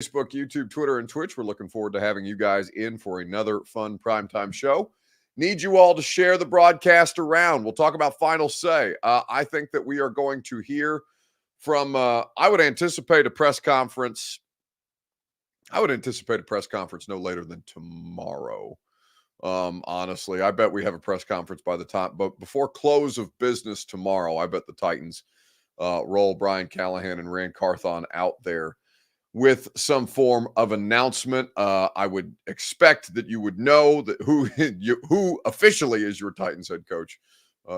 Facebook, YouTube, Twitter, and Twitch. We're looking forward to having you guys in for another fun primetime show. Need you all to share the broadcast around. We'll talk about final say. I think that we are going to hear from, I would anticipate a press conference. I would anticipate a press conference no later than tomorrow. Honestly, I bet we have a press conference by the time, but before close of business tomorrow, I bet the Titans roll Brian Callahan and Rand Carthon out there with some form of announcement. I would expect that you would know that who officially is your Titans head coach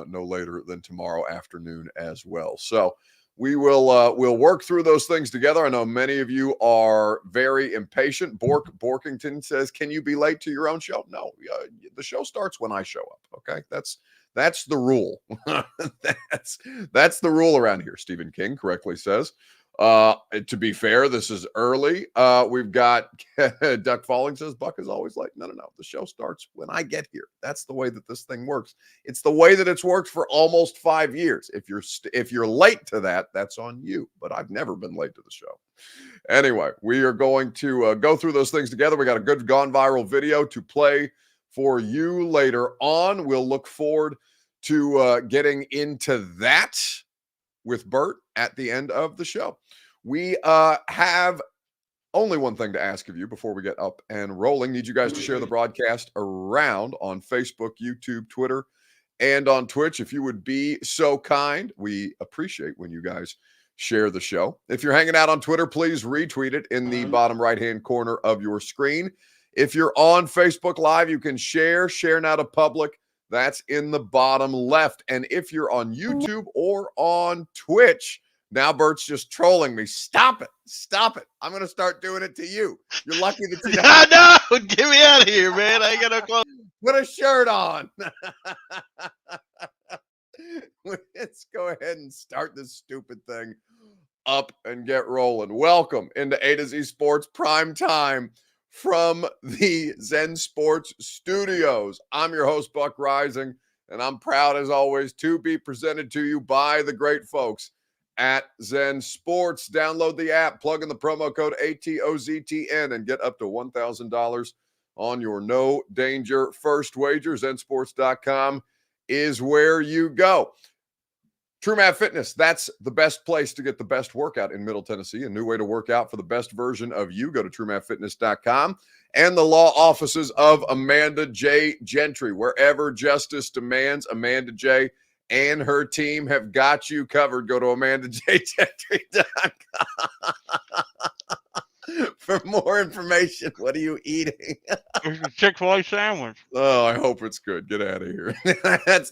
no later than tomorrow afternoon as well. So we will we'll work through those things together. I know many of you are very impatient. Borkington says, "Can you be late to your own show?" No, the show starts when I show up. Okay, that's the rule. that's the rule around here. Stephen King correctly says. To be fair, this is early. We've got Duck Falling says Buck is always late. No. The show starts when I get here. That's the way that this thing works. It's the way that it's worked for almost 5 years. If you're late to that, that's on you. But I've never been late to the show. Anyway, we are going to go through those things together. We got a good gone viral video to play for you later on. We'll look forward to getting into that with Bert at the end of the show. We have only one thing to ask of you before we get up and rolling. Need you guys to share the broadcast around on Facebook, YouTube, Twitter, and on Twitch. If you would be so kind, we appreciate when you guys share the show. If you're hanging out on Twitter, please retweet it in the bottom right-hand corner of your screen. If you're on Facebook Live, you can share now to public. That's in the bottom left. And if you're on YouTube or on Twitch, now Bert's just trolling me. Stop it. I'm going to start doing it to you. You're lucky that you don't. No, get me out of here, man. I ain't got no clothes. Put a shirt on. Let's go ahead and start this stupid thing up and get rolling. Welcome into A to Z Sports Prime Time from the Zen Sports Studios. I'm your host, Buck Rising, and I'm proud, as always, to be presented to you by the great folks at Zen Sports. Download the app, plug in the promo code ATOZTN, and get up to $1,000 on your no danger first wager. ZenSports.com is where you go. TrueMath Fitness, that's the best place to get the best workout in Middle Tennessee. A new way to work out for the best version of you. Go to TrueMathFitness.com. And the law offices of Amanda J. Gentry. Wherever justice demands, Amanda J. and her team have got you covered. Go to AmandaJGentry.com. For more information. What are you eating? It's a Chick-fil-A sandwich. Oh, I hope it's good. Get out of here.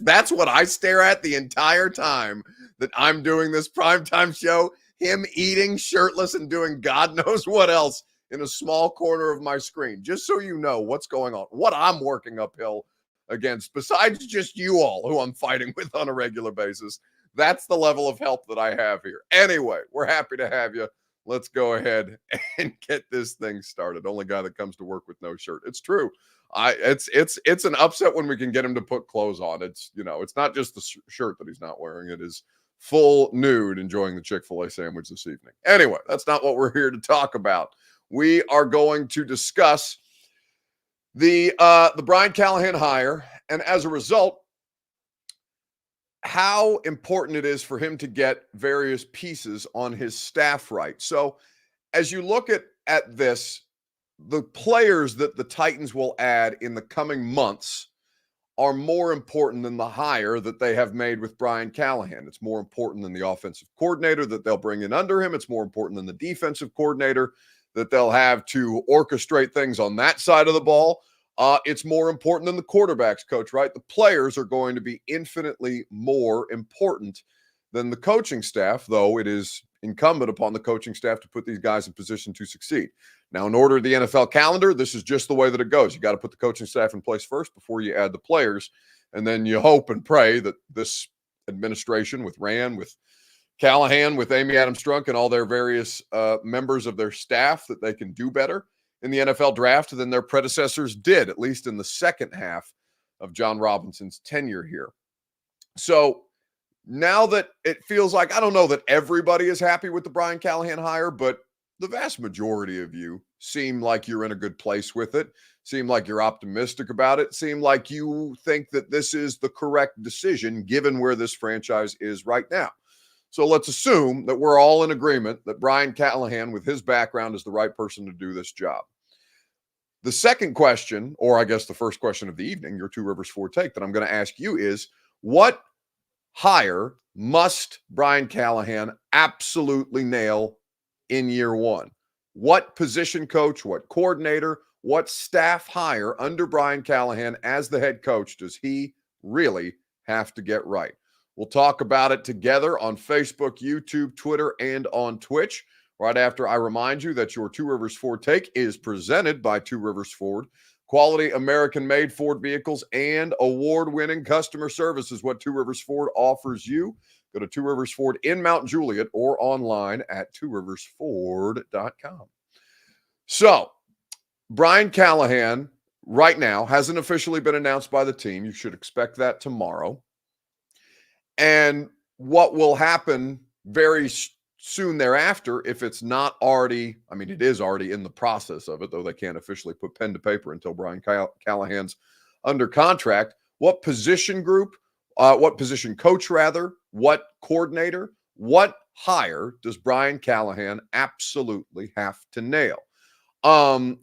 That's what I stare at the entire time that I'm doing this primetime show. Him eating shirtless and doing God knows what else in a small corner of my screen. Just so you know what's going on, what I'm working uphill against, besides just you all who I'm fighting with on a regular basis. That's the level of help that I have here. Anyway, we're happy to have you. Let's go ahead and get this thing started. Only guy that comes to work with no shirt. It's true. It's an upset when we can get him to put clothes on. It's not just the shirt that he's not wearing. It is full nude enjoying the Chick-fil-A sandwich this evening. Anyway, that's not what we're here to talk about. We are going to discuss the Brian Callahan hire, and as a result, how important it is for him to get various pieces on his staff right. So as you look at this, the players that the Titans will add in the coming months are more important than the hire that they have made with Brian Callahan. It's more important than the offensive coordinator that they'll bring in under him. It's more important than the defensive coordinator that they'll have to orchestrate things on that side of the ball. It's more important than the quarterback's coach, right? The players are going to be infinitely more important than the coaching staff, though it is incumbent upon the coaching staff to put these guys in position to succeed. Now, in order to the NFL calendar, this is just the way that it goes. You got to put the coaching staff in place first before you add the players, and then you hope and pray that this administration with Rand, with Callahan, with Amy Adams Strunk, and all their various members of their staff, that they can do better in the NFL draft than their predecessors did, at least in the second half of John Robinson's tenure here. So now that it feels like, I don't know that everybody is happy with the Brian Callahan hire, but the vast majority of you seem like you're in a good place with it, seem like you're optimistic about it, seem like you think that this is the correct decision given where this franchise is right now. So let's assume that we're all in agreement that Brian Callahan, with his background, is the right person to do this job. The second question, or I guess the first question of the evening, your Two Rivers Ford take that I'm going to ask you is, what hire must Brian Callahan absolutely nail in year one? What position coach, what coordinator, what staff hire under Brian Callahan as the head coach does he really have to get right? We'll talk about it together on Facebook, YouTube, Twitter, and on Twitch. Right after I remind you that your Two Rivers Ford take is presented by Two Rivers Ford. Quality American-made Ford vehicles and award-winning customer service is what Two Rivers Ford offers you. Go to Two Rivers Ford in Mount Juliet or online at tworiversford.com. So, Brian Callahan right now hasn't officially been announced by the team. You should expect that tomorrow. And what will happen very soon thereafter, if it's not already, I mean, it is already in the process of it, though they can't officially put pen to paper until Brian Callahan's under contract. What position group, what position coach rather, what coordinator, what hire does Brian Callahan absolutely have to nail?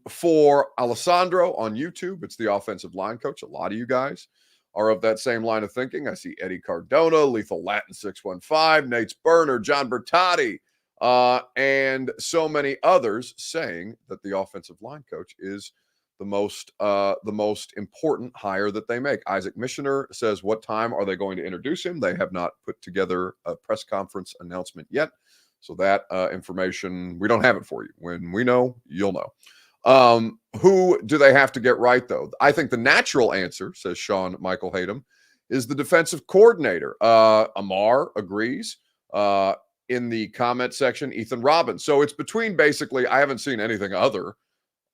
For Alessandro on YouTube, it's the offensive line coach. A lot of you guys are of that same line of thinking. I see Eddie Cardona, Lethal Latin 615, Nate's Burner, John Bertotti, and so many others saying that the offensive line coach is the most important hire that they make. Isaac Missioner says, what time are they going to introduce him? They have not put together a press conference announcement yet. So that information, we don't have it for you. When we know, you'll know. Who do they have to get right, though? I think the natural answer, says Sean Michael Hayden, is the defensive coordinator. Amar agrees. In the comment section, Ethan Robbins. So it's between basically, I haven't seen anything other,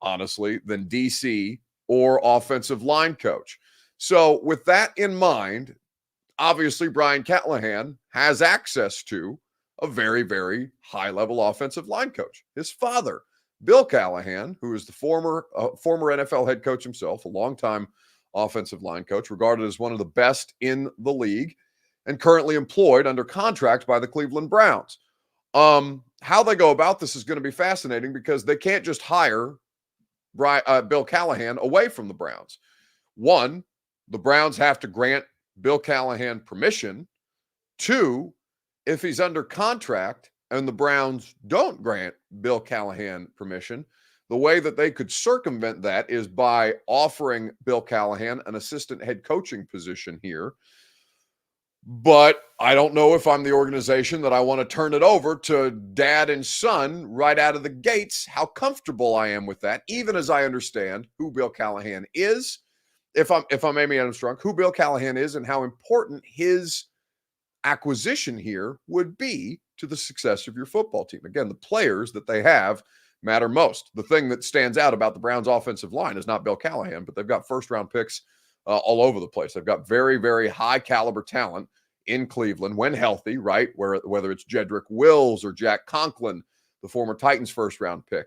honestly, than DC or offensive line coach. So with that in mind, obviously Brian Callahan has access to a very, very high-level offensive line coach. His father, Bill Callahan, who is the former NFL head coach himself, a longtime offensive line coach, regarded as one of the best in the league, and currently employed under contract by the Cleveland Browns. How they go about this is going to be fascinating because they can't just hire Bill Callahan away from the Browns. One, the Browns have to grant Bill Callahan permission. Two, if he's under contract and the Browns don't grant Bill Callahan permission, the way that they could circumvent that is by offering Bill Callahan an assistant head coaching position here. But I don't know if I'm the organization that I want to turn it over to dad and son right out of the gates, how comfortable I am with that, even as I understand who Bill Callahan is, if I'm Amy Adams-Strunk, who Bill Callahan is and how important his acquisition here would be to the success of your football team. Again, the players that they have matter most. The thing that stands out about the Browns offensive line is not Bill Callahan, but they've got first-round picks all over the place. They've got very, very high caliber talent in Cleveland when healthy, right? Whether it's Jedrick Wills or Jack Conklin, the former Titans first-round pick.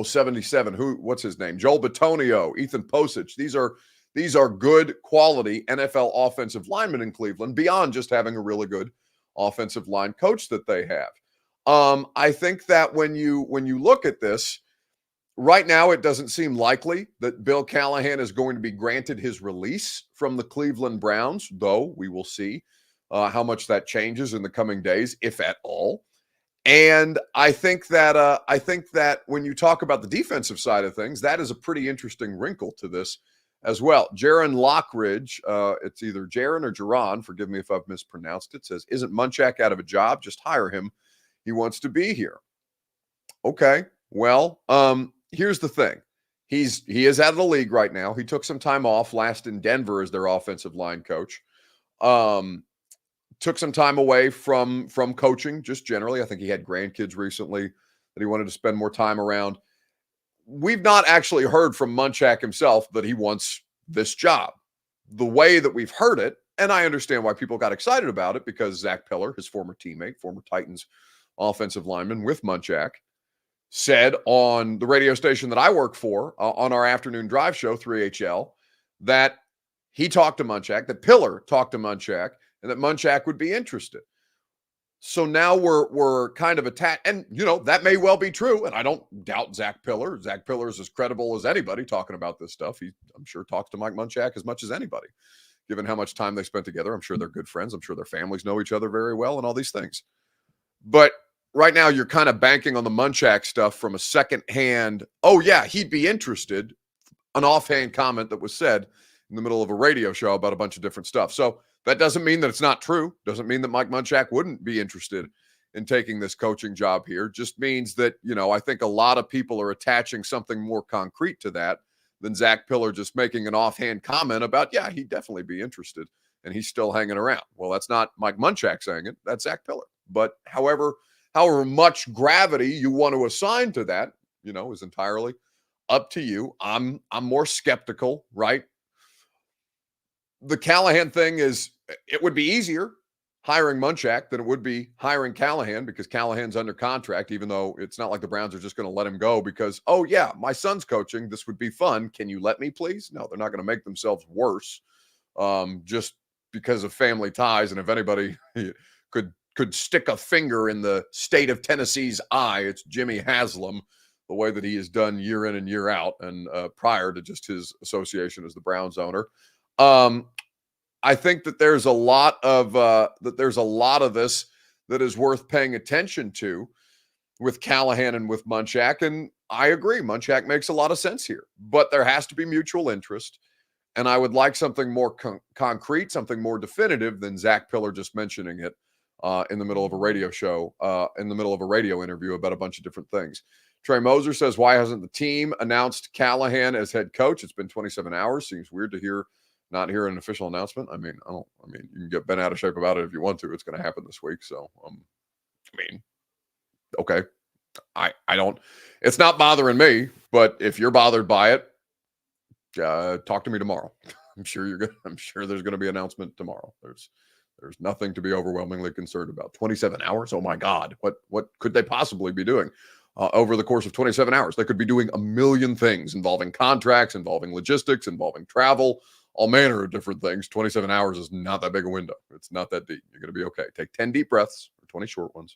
77. What's his name? Joel Bitonio, Ethan Posich. These are good quality NFL offensive linemen in Cleveland beyond just having a really good offensive line coach that they have. I think that when you look at this, right now it doesn't seem likely that Bill Callahan is going to be granted his release from the Cleveland Browns, though we will see how much that changes in the coming days, if at all. And I think that when you talk about the defensive side of things, that is a pretty interesting wrinkle to this as well. Jaron Lockridge, it's either Jaron or Jaron, forgive me if I've mispronounced it, says, isn't Munchak out of a job? Just hire him. He wants to be here. Okay, well, here's the thing. He is out of the league right now. He took some time off last in Denver as their offensive line coach. Took some time away from coaching just generally. I think he had grandkids recently that he wanted to spend more time around. We've not actually heard from Munchak himself that he wants this job. The way that we've heard it, and I understand why people got excited about it, because Zach Pillar, his former teammate, former Titans offensive lineman with Munchak, said on the radio station that I work for on our afternoon drive show, 3HL, that he talked to Munchak, that Pillar talked to Munchak, and that Munchak would be interested. So now we're kind of attached, and that may well be true, and I don't doubt Zach Pillar. Zach Pillar is as credible as anybody talking about this stuff. He, I'm sure, talks to Mike Munchak as much as anybody, given how much time they spent together. I'm sure they're good friends. I'm sure their families know each other very well, and all these things. But right now, you're kind of banking on the Munchak stuff from a secondhand. Oh yeah, he'd be interested. An offhand comment that was said in the middle of a radio show about a bunch of different stuff. So that doesn't mean that it's not true. Doesn't mean that Mike Munchak wouldn't be interested in taking this coaching job here. Just means that, I think a lot of people are attaching something more concrete to that than Zach Pillar just making an offhand comment about, yeah, he'd definitely be interested and he's still hanging around. Well, that's not Mike Munchak saying it. That's Zach Pillar. But however much gravity you want to assign to that, is entirely up to you. I'm more skeptical, right? The Callahan thing is, it would be easier hiring Munchak than it would be hiring Callahan, because Callahan's under contract, even though it's not like the Browns are just going to let him go because, oh yeah, my son's coaching, this would be fun. Can you let me please? No, they're not going to make themselves worse just because of family ties. And if anybody could stick a finger in the state of Tennessee's eye, it's Jimmy Haslam, the way that he has done year in and year out, and prior to just his association as the Browns owner. I think that there's a lot of this that is worth paying attention to with Callahan and with Munchak. And I agree, Munchak makes a lot of sense here, but there has to be mutual interest. And I would like something more concrete, something more definitive than Zach Pillar just mentioning it in the middle of a radio show, in the middle of a radio interview about a bunch of different things. Trey Moser says, why hasn't the team announced Callahan as head coach? It's been 27 hours. Seems weird to not hear an official announcement. I mean, you can get bent out of shape about it if you want to. It's going to happen this week. So, okay. I don't, it's not bothering me, but if you're bothered by it, talk to me tomorrow. I'm sure there's going to be an announcement tomorrow. There's nothing to be overwhelmingly concerned about. 27 hours. Oh my God. What could they possibly be doing over the course of 27 hours? They could be doing a million things involving contracts, involving logistics, involving travel, all manner of different things. 27 hours is not that big a window. It's not that deep. You're going to be okay. Take 10 deep breaths or 20 short ones,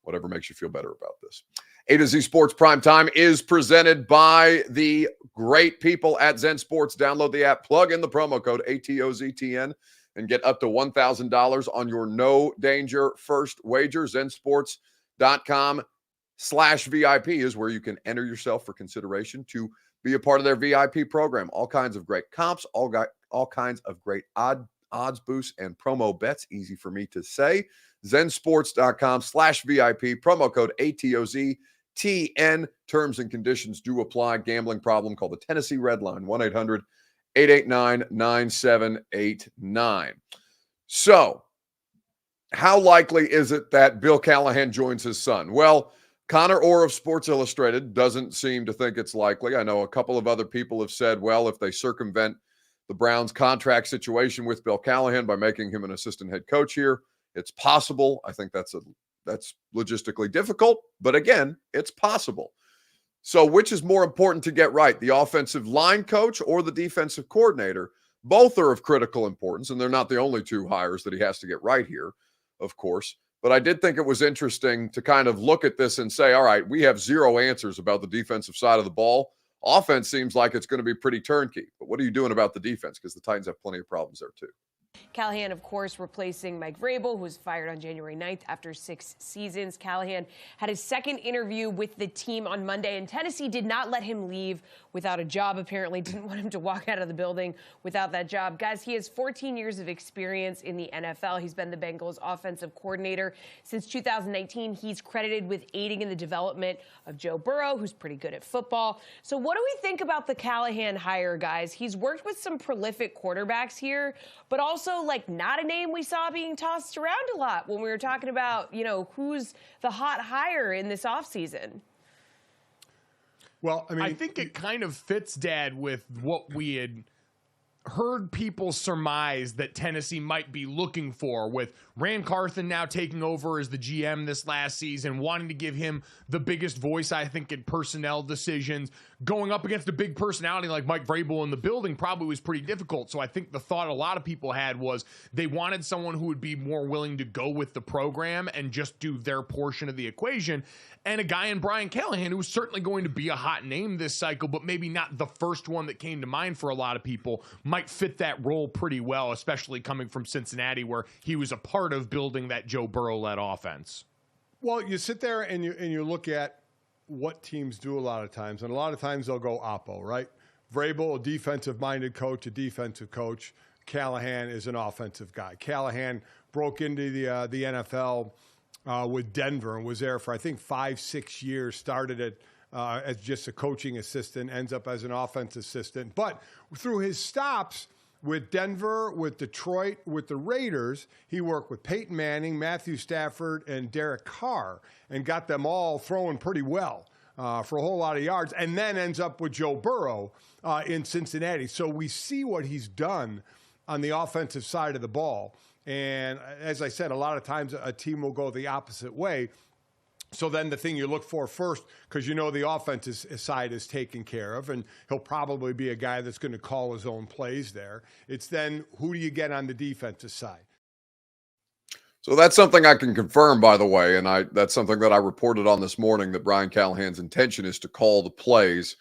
whatever makes you feel better about this. A to Z Sports Prime Time is presented by the great people at Zen Sports. Download the app, plug in the promo code ATOZTN, and get up to $1,000 on your no danger first wager. ZenSports.com/VIP is where you can enter yourself for consideration to be a part of their VIP program. All kinds of great comps, all kinds of great odds boosts and promo bets. Easy for me to say. ZenSports.com/VIP, promo code ATOZTN. Terms and conditions do apply. Gambling problem, call the Tennessee Red Line, 1-800-889-9789. So, how likely is it that Bill Callahan joins his son? Well, Connor Orr of Sports Illustrated doesn't seem to think it's likely. I know a couple of other people have said, well, if they circumvent the Browns' contract situation with Bill Callahan by making him an assistant head coach here, it's possible. I think that's logistically difficult, but again, it's possible. So which is more important to get right, the offensive line coach or the defensive coordinator? Both are of critical importance, and they're not the only two hires that he has to get right here, of course. But I did think it was interesting to kind of look at this and say, all right, we have zero answers about the defensive side of the ball. Offense seems like it's going to be pretty turnkey. But what are you doing about the defense? Because the Titans have plenty of problems there too. Callahan, of course, replacing Mike Vrabel, who was fired on January 9th after 6 seasons. Callahan had his second interview with the team on Monday, and Tennessee did not let him leave without a job, apparently. Didn't want him to walk out of the building without that job. Guys, he has 14 years of experience in the NFL. He's been the Bengals' offensive coordinator since 2019. He's credited with aiding in the development of Joe Burrow, who's pretty good at football. So what do we think about the Callahan hire, guys? He's worked with some prolific quarterbacks here, but also not a name we saw being tossed around a lot when we were talking about, who's the hot hire in this offseason. Well, I think it kind of fits, Dad, with what we had heard people surmise that Tennessee might be looking for with Rand Carthen now taking over as the GM this last season, wanting to give him the biggest voice, I think, in personnel decisions. Going up against a big personality like Mike Vrabel in the building probably was pretty difficult. So I think the thought a lot of people had was they wanted someone who would be more willing to go with the program and just do their portion of the equation. And a guy in Brian Callahan, who was certainly going to be a hot name this cycle, but maybe not the first one that came to mind for a lot of people, might fit that role pretty well, especially coming from Cincinnati, where he was a part of building that Joe Burrow-led offense. Well, you sit there and you look at what teams do a lot of times, and a lot of times they'll go oppo, right? Vrabel, a defensive-minded coach, a defensive coach. Callahan is an offensive guy. Callahan broke into the NFL with Denver and was there for, I think, 5-6 years, started it as just a coaching assistant, ends up as an offense assistant. But through his stops with Denver, with Detroit, with the Raiders, he worked with Peyton Manning, Matthew Stafford, and Derek Carr and got them all throwing pretty well for a whole lot of yards, and then ends up with Joe Burrow in Cincinnati. So we see what he's done on the offensive side of the ball. And as I said, a lot of times a team will go the opposite way. So then the thing you look for first, because you know the offensive side is taken care of, and he'll probably be a guy that's going to call his own plays there. It's then who do you get on the defensive side? So that's something I can confirm, by the way, and that's something that I reported on this morning, that Brian Callahan's intention is to call the plays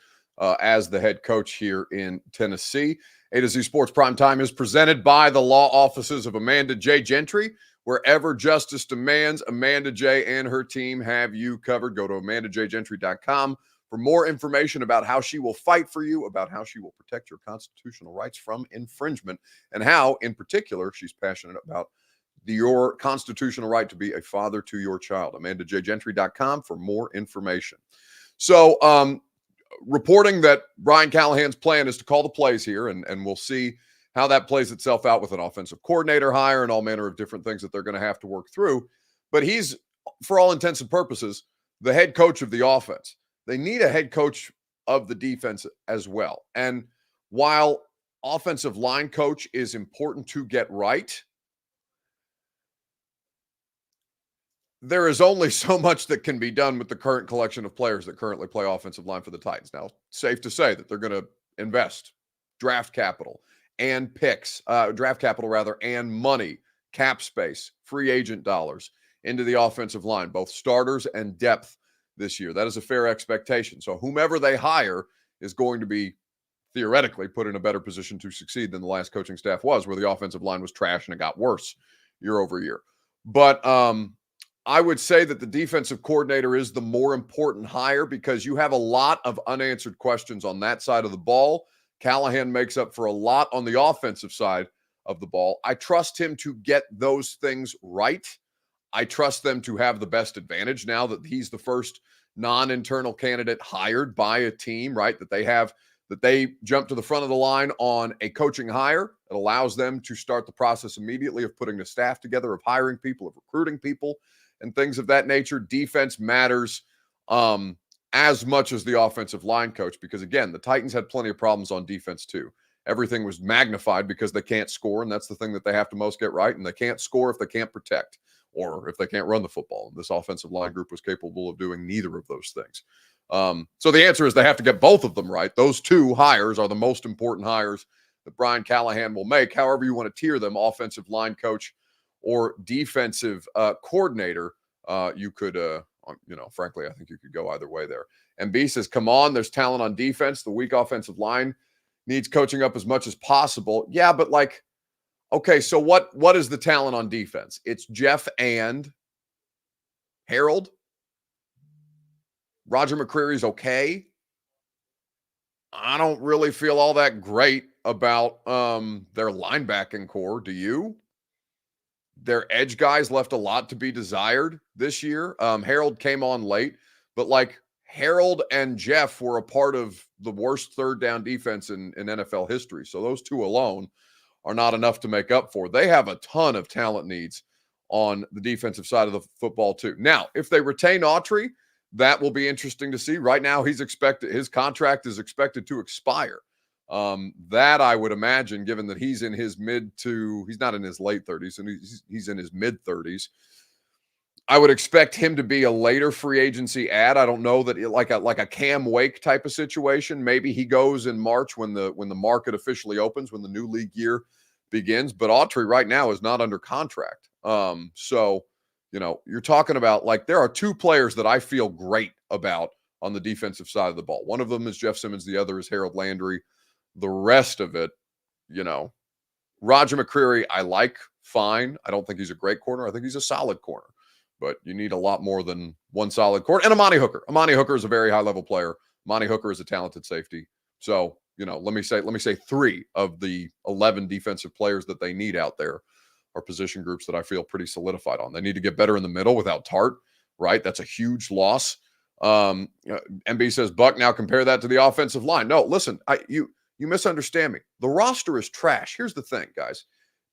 as the head coach here in Tennessee. A to Z Sports Primetime is presented by the law offices of Amanda J. Gentry. Wherever justice demands, Amanda J. and her team have you covered. Go to AmandaJGentry.com for more information about how she will fight for you, about how she will protect your constitutional rights from infringement, and how, in particular, she's passionate about your constitutional right to be a father to your child. AmandaJGentry.com for more information. So, reporting that Brian Callahan's plan is to call the plays here, and we'll see how that plays itself out with an offensive coordinator hire and all manner of different things that they're going to have to work through. But he's, for all intents and purposes, the head coach of the offense. They need a head coach of the defense as well. And while offensive line coach is important to get right, there is only so much that can be done with the current collection of players that currently play offensive line for the Titans. Now, safe to say that they're going to invest draft capital and picks, draft capital rather, and money, cap space, free agent dollars into the offensive line, both starters and depth this year. That is a fair expectation. So whomever they hire is going to be theoretically put in a better position to succeed than the last coaching staff was, where the offensive line was trash and it got worse year over year. But I would say that the defensive coordinator is the more important hire because you have a lot of unanswered questions on that side of the ball. Callahan makes up for a lot on the offensive side of the ball. I trust him to get those things right. I trust them to have the best advantage now that he's the first non-internal candidate hired by a team, right? That they jump to the front of the line on a coaching hire. It allows them to start the process immediately of putting the staff together, of hiring people, of recruiting people, and things of that nature. Defense matters as much as the offensive line coach, because again, the Titans had plenty of problems on defense too. Everything was magnified because they can't score, and that's the thing that they have to most get right. And they can't score if they can't protect, or if they can't run the football. And this offensive line group was capable of doing neither of those things. So the answer is they have to get both of them right. Those two hires are the most important hires that Brian Callahan will make, however you want to tier them, offensive line coach or defensive coordinator. You could, frankly, I think you could go either way there. And B says, come on, there's talent on defense. The weak offensive line needs coaching up as much as possible. Yeah, but okay, so what is the talent on defense? It's Jeff and Harold. Roger McCreary's okay. I don't really feel all that great about their linebacking core. Do you? Their edge guys left a lot to be desired this year. Harold came on late, but Harold and Jeff were a part of the worst third down defense in NFL history. So those two alone are not enough to make up for. They have a ton of talent needs on the defensive side of the football too. Now, if they retain Autry, that will be interesting to see. Right now, his contract is expected to expire That I would imagine, given that he's in his he's not in his late 30s, and he's in his mid 30s. I would expect him to be a later free agency ad. I don't know that like a Cam Wake type of situation. Maybe he goes in March when the market officially opens, when the new league year begins. But Autry right now is not under contract. So, you're talking about, like, there are two players that I feel great about on the defensive side of the ball. One of them is Jeff Simmons. The other is Harold Landry. The rest of it, Roger McCreary, I like fine. I don't think he's a great corner. I think he's a solid corner. But you need a lot more than one solid corner. And Amani Hooker. Amani Hooker is a very high-level player. Amani Hooker is a talented safety. So, let me say 3 of the 11 defensive players that they need out there are position groups that I feel pretty solidified on. They need to get better in the middle without Tart, right? That's a huge loss. MB says, Buck, now compare that to the offensive line. No, listen, you misunderstand me. The roster is trash. Here's the thing, guys.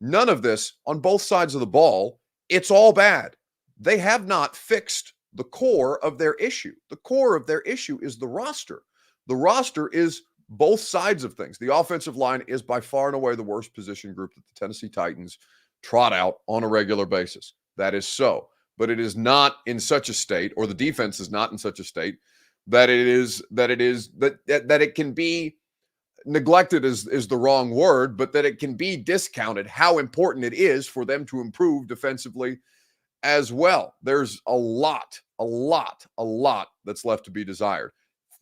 None of this on both sides of the ball, it's all bad. They have not fixed the core of their issue. The core of their issue is the roster. The roster is both sides of things. The offensive line is by far and away the worst position group that the Tennessee Titans trot out on a regular basis. That is so. But it is not in such a state, or the defense is not in such a state that it can be neglected is the wrong word, but that it can be discounted how important it is for them to improve defensively as well. There's a lot that's left to be desired.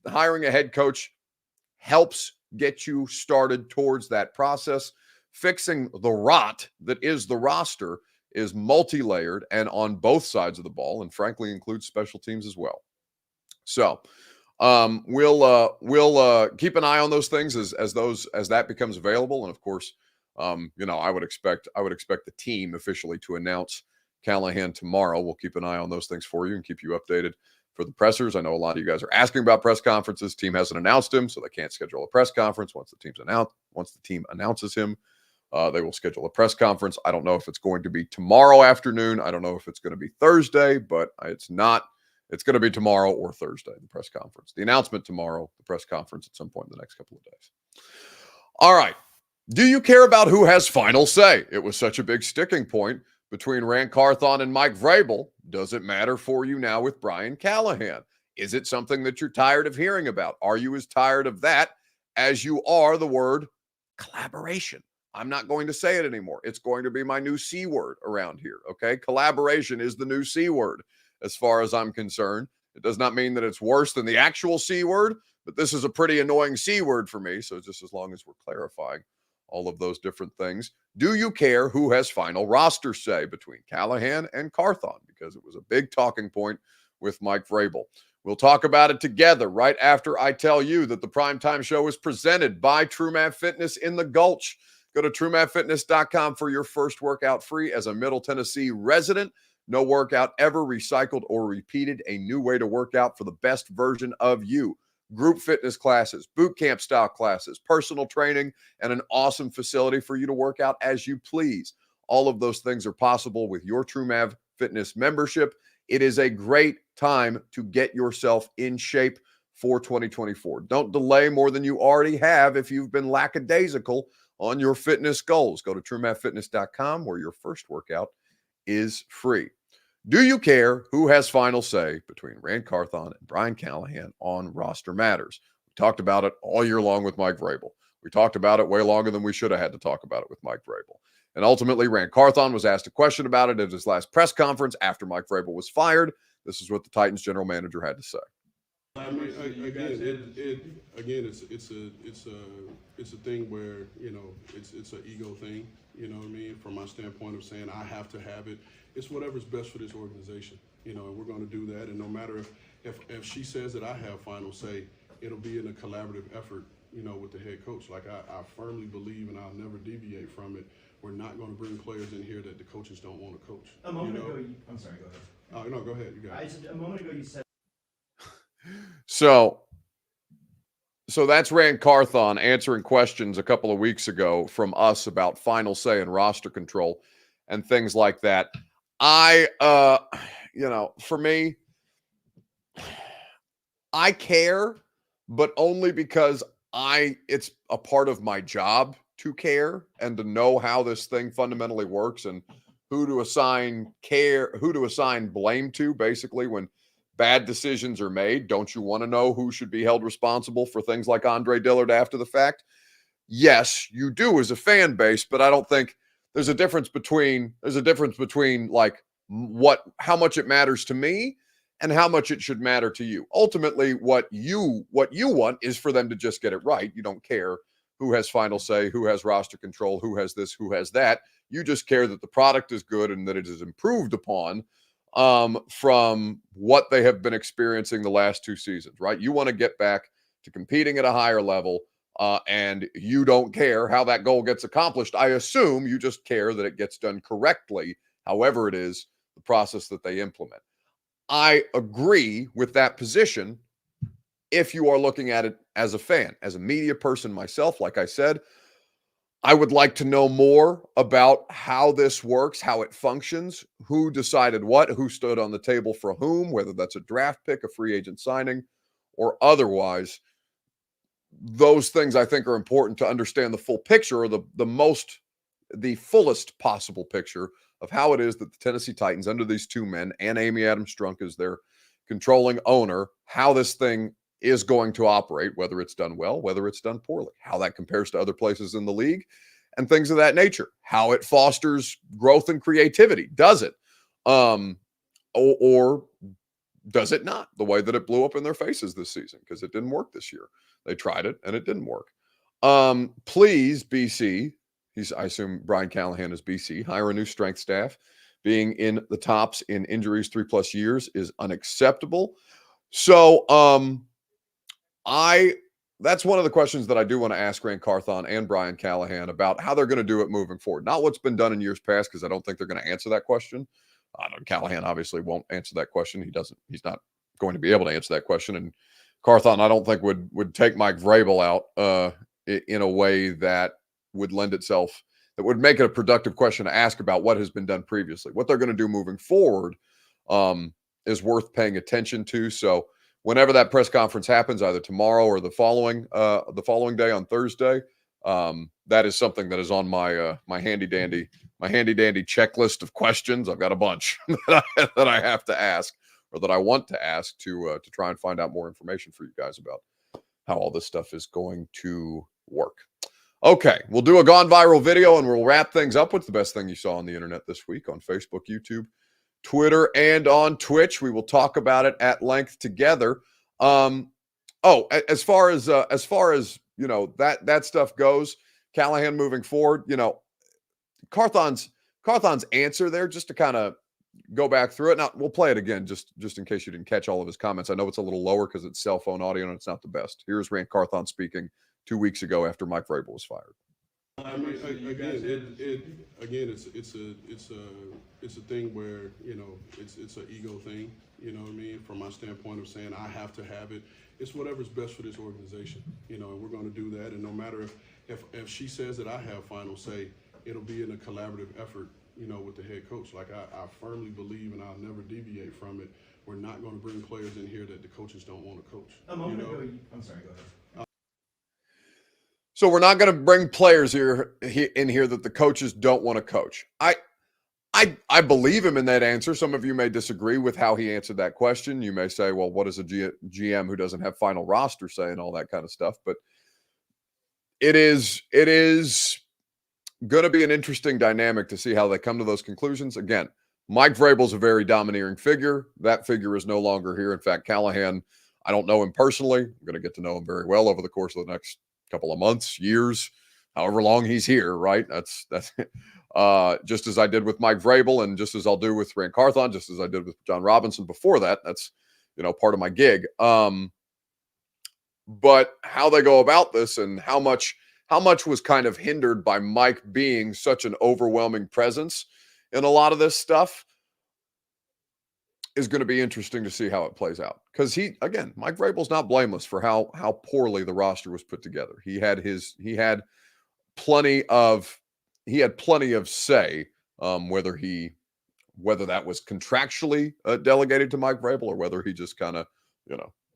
Hiring a head coach helps get you started towards that process. Fixing the rot that is the roster is multi-layered and on both sides of the ball, and frankly includes special teams as well. So we'll keep an eye on those things as that becomes available. And of course, I would expect the team officially to announce Callahan tomorrow. We'll keep an eye on those things for you and keep you updated for the pressers. I know a lot of you guys are asking about press conferences. Team hasn't announced him, so they can't schedule a press conference. Once the team announces him, they will schedule a press conference. I don't know if it's going to be tomorrow afternoon. I don't know if it's going to be Thursday, but it's not. It's going to be tomorrow or Thursday, the press conference. The announcement tomorrow, the press conference at some point in the next couple of days. All right. Do you care about who has final say? It was such a big sticking point between Rand Carthon and Mike Vrabel. Does it matter for you now with Brian Callahan? Is it something that you're tired of hearing about? Are you as tired of that as you are the word collaboration? I'm not going to say it anymore. It's going to be my new C word around here, okay? Collaboration is the new C word as far as I'm concerned. It does not mean that it's worse than the actual C word, but this is a pretty annoying C word for me. So just as long as we're clarifying all of those different things. Do you care who has final roster say between Callahan and Carthon? Because it was a big talking point with Mike Vrabel. We'll talk about it together right after I tell you that the Primetime Show is presented by TrueMath Fitness in the Gulch. Go to TrueMathFitness.com for your first workout free as a Middle Tennessee resident. No workout ever recycled or repeated. A new way to work out for the best version of you. Group fitness classes, boot camp style classes, personal training, and an awesome facility for you to work out as you please. All of those things are possible with your TrueMav Fitness membership. It is a great time to get yourself in shape for 2024. Don't delay more than you already have if you've been lackadaisical on your fitness goals. Go to TrueMathFitness.com where your first workout is free. Do you care who has final say between Rand Carthon and Brian Callahan on roster matters? We talked about it all year long with Mike Vrabel. We talked about it way longer than we should have had to talk about it with Mike Vrabel. And ultimately, Rand Carthon was asked a question about it at his last press conference after Mike Vrabel was fired. This is what the Titans general manager had to say. I mean, it's a thing where, it's an ego thing, you know what I mean? From my standpoint of saying I have to have it, it's whatever's best for this organization, and we're going to do that. And no matter if she says that I have final say, it'll be in a collaborative effort, with the head coach. Like I firmly believe, and I'll never deviate from it. We're not going to bring players in here that the coaches don't want to coach. A moment ago, I'm sorry, go ahead. No, go ahead. You got it. A moment ago, you said. So that's Rand Carthon answering questions a couple of weeks ago from us about final say and roster control and things like that. For me, I care, but only because it's a part of my job to care and to know how this thing fundamentally works and who to assign blame to, basically, when bad decisions are made. Don't you want to know who should be held responsible for things like Andre Dillard after the fact? Yes, you do as a fan base, but I don't think there's a difference between like how much it matters to me and how much it should matter to you. Ultimately, what you want is for them to just get it right. You don't care who has final say, who has roster control, who has this, who has that. You just care that the product is good and that it is improved upon from what they have been experiencing the last 2 seasons, right? You want to get back to competing at a higher level, and you don't care how that goal gets accomplished. I assume you just care that it gets done correctly, however it is, the process that they implement. I agree with that position if you are looking at it as a fan. As a media person myself, like I said, I would like to know more about how this works, how it functions, who decided what, who stood on the table for whom, whether that's a draft pick, a free agent signing, or otherwise. Those things I think are important to understand the full picture, or the fullest possible picture of how it is that the Tennessee Titans, under these 2 men and Amy Adams Strunk as their controlling owner, how this thing is going to operate, whether it's done well, whether it's done poorly, how that compares to other places in the league, and things of that nature, how it fosters growth and creativity. Does it? Or does it not? The way that it blew up in their faces this season, because it didn't work this year. They tried it and it didn't work. Please, BC, I assume Brian Callahan is BC, hire a new strength staff. Being in the tops in injuries 3+ years is unacceptable. So that's one of the questions that I do want to ask Rand Carthon and Brian Callahan about how they're going to do it moving forward. Not what's been done in years past, because I don't think they're going to answer that question. I know Callahan obviously won't answer that question. He's not going to be able to answer that question. And Carthon, I don't think would take Mike Vrabel out in a way that would lend itself, that would make it a productive question to ask about what has been done previously. What they're going to do moving forward is worth paying attention to. So whenever that press conference happens, either tomorrow or the following day on Thursday, that is something that is on my my handy dandy checklist of questions. I've got a bunch that I have to ask, or that I want to ask, to try and find out more information for you guys about how all this stuff is going to work. Okay, we'll do a gone viral video and we'll wrap things up. What's the best thing you saw on the internet this week on Facebook, YouTube, Twitter, and on Twitch? We will talk about it at length together. As far as that stuff goes, Callahan moving forward, Carthon's answer there, just to kind of go back through it. Now we'll play it again just in case you didn't catch all of his comments. I know it's a little lower because it's cell phone audio and it's not the best. Here's Rand Carthon speaking 2 weeks ago after Mike Vrabel was fired. I mean, it's a thing where, it's an ego thing, you know what I mean? From my standpoint of saying I have to have it, it's whatever's best for this organization, and we're going to do that. And no matter if she says that I have final say, it'll be in a collaborative effort, with the head coach. Like I firmly believe, and I'll never deviate from it. We're not going to bring players in here that the coaches don't want to coach. A moment ago, I'm sorry, go ahead. So we're not going to bring players in here that the coaches don't want to coach. I believe him in that answer. Some of you may disagree with how he answered that question. You may say, well, what does a GM who doesn't have final roster say, and all that kind of stuff? But it is going to be an interesting dynamic to see how they come to those conclusions. Again, Mike Vrabel's a very domineering figure. That figure is no longer here. In fact, Callahan, I don't know him personally. I'm going to get to know him very well over the course of the next couple of months, years, however long he's here, right? That's just as I did with Mike Vrabel, and just as I'll do with Rand Carthon, just as I did with John Robinson before that. That's, part of my gig. But how they go about this and how much was kind of hindered by Mike being such an overwhelming presence in a lot of this stuff is going to be interesting to see how it plays out. Because Mike Vrabel's not blameless for how poorly the roster was put together. He had plenty of say, whether that was contractually delegated to Mike Vrabel, or whether he just kind of,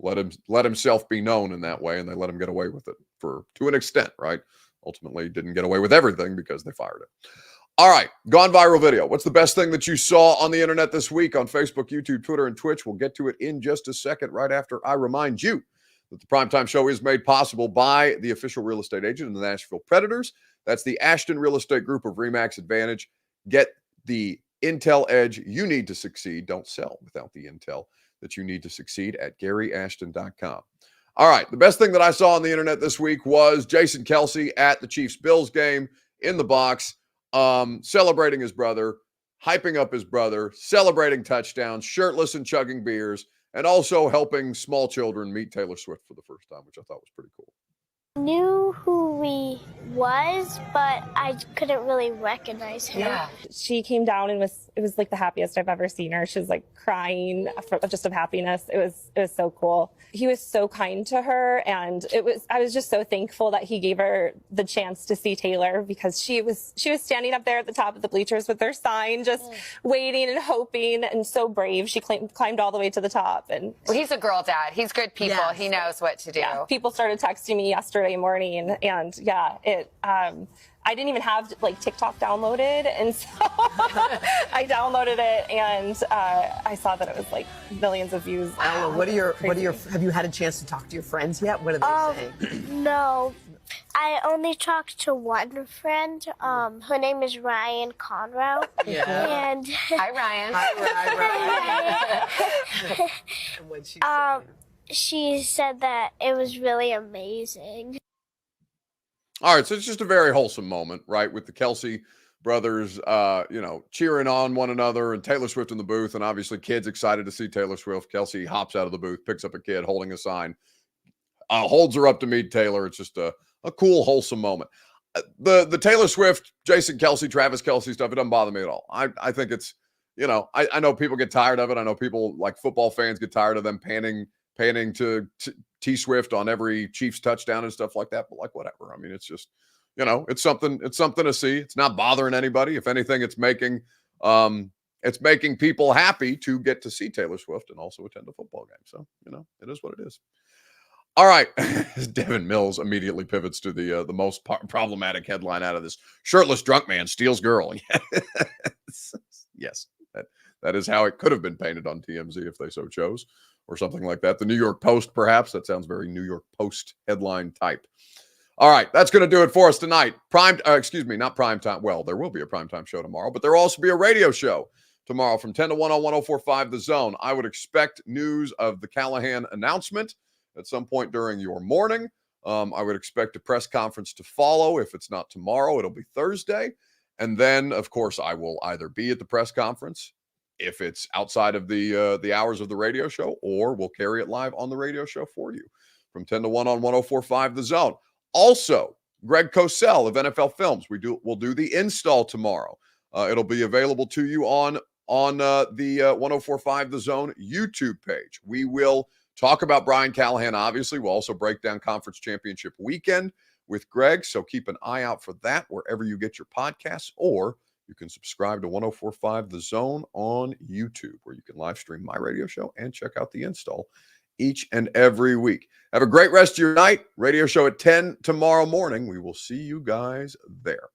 let himself be known in that way, and they let him get away with it to an extent, right? Ultimately, didn't get away with everything because they fired him. All right, gone viral video. What's the best thing that you saw on the internet this week on Facebook, YouTube, Twitter, and Twitch? We'll get to it in just a second, right after I remind you that the Primetime Show is made possible by the official real estate agent of the Nashville Predators. That's the Ashton Real Estate Group of RE/MAX Advantage. Get the intel edge you need to succeed. Don't sell without the intel that you need to succeed at GaryAshton.com. All right, the best thing that I saw on the internet this week was Jason Kelce at the Chiefs-Bills game in the box, celebrating his brother, hyping up his brother, celebrating touchdowns, shirtless and chugging beers, and also helping small children meet Taylor Swift for the first time, which I thought was pretty cool. Knew who he was, but I couldn't really recognize him. Yeah. She came down and it was like the happiest I've ever seen her. She was like crying just of happiness. It was so cool. He was so kind to her, and I was just so thankful that he gave her the chance to see Taylor, because she was standing up there at the top of the bleachers with her sign, just waiting and hoping, and so brave. She climbed all the way to the top. And well, he's a girl dad. He's good people. Yes. He knows what to do. Yeah. People started texting me yesterday morning, and I didn't even have like TikTok downloaded, and so I downloaded it, and I saw that it was like millions of views. Ella, have you had a chance to talk to your friends yet? What are they saying? No, I only talked to one friend. Her name is Ryan Conroe. Yeah. And hi, Ryan. Hi, Ryan. And what'd she say? She said that it was really amazing. All right, so it's just a very wholesome moment, right, with the Kelce brothers, cheering on one another, and Taylor Swift in the booth, and obviously kids excited to see Taylor Swift. Kelce hops out of the booth, picks up a kid holding a sign, holds her up to meet Taylor. It's just a cool, wholesome moment. The Taylor Swift, Jason Kelce, Travis Kelce stuff, it doesn't bother me at all. I think it's, I know people get tired of it. I know people, like football fans, get tired of them panning to T Swift on every Chiefs touchdown and stuff like that, but like whatever. I mean, it's just, it's something to see. It's not bothering anybody. If anything, it's making people happy to get to see Taylor Swift and also attend a football game. So, it is what it is. All right. Devin Mills immediately pivots to the most problematic headline out of this. Shirtless drunk man steals girl. Yes. That is how it could have been painted on TMZ if they so chose, or something like that. The New York Post, perhaps. That sounds very New York Post headline type. All right, that's going to do it for us tonight. Not prime time. Well, there will be a primetime show tomorrow, but there will also be a radio show tomorrow from 10 to 1 on 104.5 The Zone. I would expect news of the Callahan announcement at some point during your morning. I would expect a press conference to follow. If it's not tomorrow, it'll be Thursday. And then, of course, I will either be at the press conference if it's outside of the hours of the radio show, or we'll carry it live on the radio show for you from 10 to 1 on 104.5 The Zone. Also, Greg Cosell of NFL Films. We'll do the install tomorrow. It'll be available to you on the 104.5 The Zone YouTube page. We will talk about Brian Callahan, obviously. We'll also break down Conference Championship weekend with Greg, so keep an eye out for that wherever you get your podcasts, or you can subscribe to 104.5 The Zone on YouTube, where you can live stream my radio show and check out the install each and every week. Have a great rest of your night. Radio show at 10 tomorrow morning. We will see you guys there.